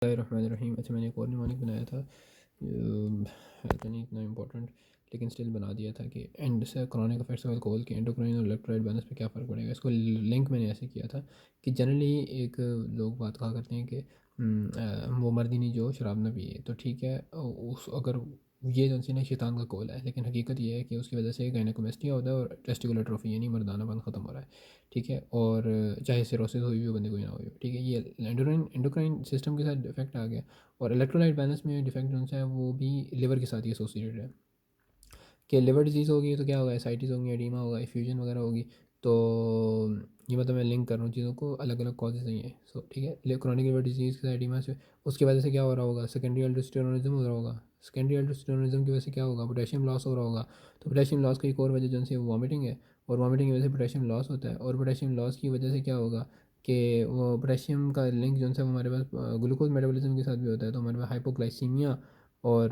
रहीम। अच्छा, मैंने एक और निमोनिक बनाया था, है तो नहीं इतना इम्पोर्टेंट, लेकिन स्टिल बना दिया था कि एंड से क्रॉनिक इफेक्ट्स ऑफ अल्कोहल के एंडोक्राइन और इलेक्ट्रोलाइट बैलेंस पे क्या फ़र्क पड़ेगा। इसको लिंक मैंने ऐसे किया था कि जनरली एक लोग बात कहा करते हैं कि वो मर्दी नहीं जो शराब ना पिए, तो ठीक है, उस अगर ये जो सी ना शैतान का कौल है, लेकिन हकीकत ये है कि उसकी वजह से गायनेकोमेस्टिया होता है और टेस्टिकुलर ट्रोफी यानी मर्दानापन ख़त्म हो रहा है। ठीक है, और चाहे सिरोसिस हुई भी हो बंदे को ना हुई हो, ठीक है, ये एंडोक्राइन सिस्टम के साथ इफेक्ट आ गया। और इलेक्ट्रोलाइट बैलेंस में डिफेक्ट जो है वो भी लिवर के साथ ही एसोसिएटेड है कि लिवर डिजीज़ होगी तो क्या होगा, एसाइटिस होंगी, एडीमा होगा, इफ्यूजन वगैरह होगी। तो ये मतलब मैं लिंक कर रहा हूँ चीज़ों को, अलग अलग कॉजेज़ नहीं है। सो ठीक है, क्रॉनिक लिवर डिजीज़ के साथ एडीमा से उसकी वजह से क्या हो रहा होगा, सेकेंडरी अल्डोस्टेरोनिज्म हो रहा होगा। सेकेंडरी अल्डोस्टेरोनिज्म की वजह से क्या होगा, पोटेशियम लॉस हो रहा होगा। तो पोटेशियम लॉस की एक और वजह जो है वॉमिटिंग है, और वॉमिटिंग की वजह से पोटेशियम लॉस होता है। और पोटेशियम लॉस की वजह से क्या होगा कि वो पोटेशियम का लिंक जो है वो हमारे पास ग्लूकोज मेटाबॉलिज्म के साथ भी होता है। तो हमारे पास हाइपोग्लाइसीमिया और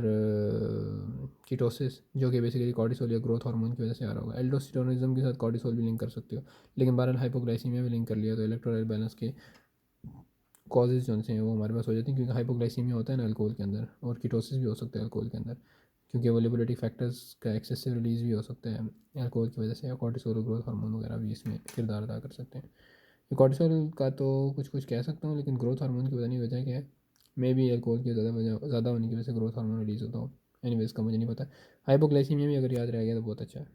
कीटोसिस, जो कि बेसिकली कॉर्टिसोल या ग्रोथ हार्मोन की वजह से आ रहा होगा। एल्डोस्टेरोनिज्म के साथ कॉर्टिसोल भी लिंक कर सकते हो, लेकिन बहरहाल हाइपोग्लाइसीमिया भी लिंक कर लिया तो इलेक्ट्रोलाइट बैलेंस के कॉजेज जो हैं वो हमारे पास हो जाती हैं, क्योंकि हाइपोग्लाइसीमिया होता है ना अल्कोहल के अंदर, और कीटोसिस भी हो सकता है अल्कोहल के अंदर, क्योंकि अवेलेबिलिटी फैक्टर्स का एक्सेसिव रिलीज भी हो सकता है अल्कोहल की वजह से, या कॉर्टिसोल और ग्रोथ हार्मोन वगैरह भी इसमें किरदार अदा कर सकते हैं। कॉर्टिसोल का तो कुछ कुछ कह सकता हूँ, लेकिन ग्रोथ हार्मोन की पता नहीं वजह क्या है। मे बी अल्कोहल की ज़्यादा होने की वजह से ग्रोथ हार्मोन रिलीज़ होता हो। एनीवेज का मुझे नहीं पता। हाइपोग्लाइसीमिया भी अगर याद रह गया तो बहुत अच्छा है।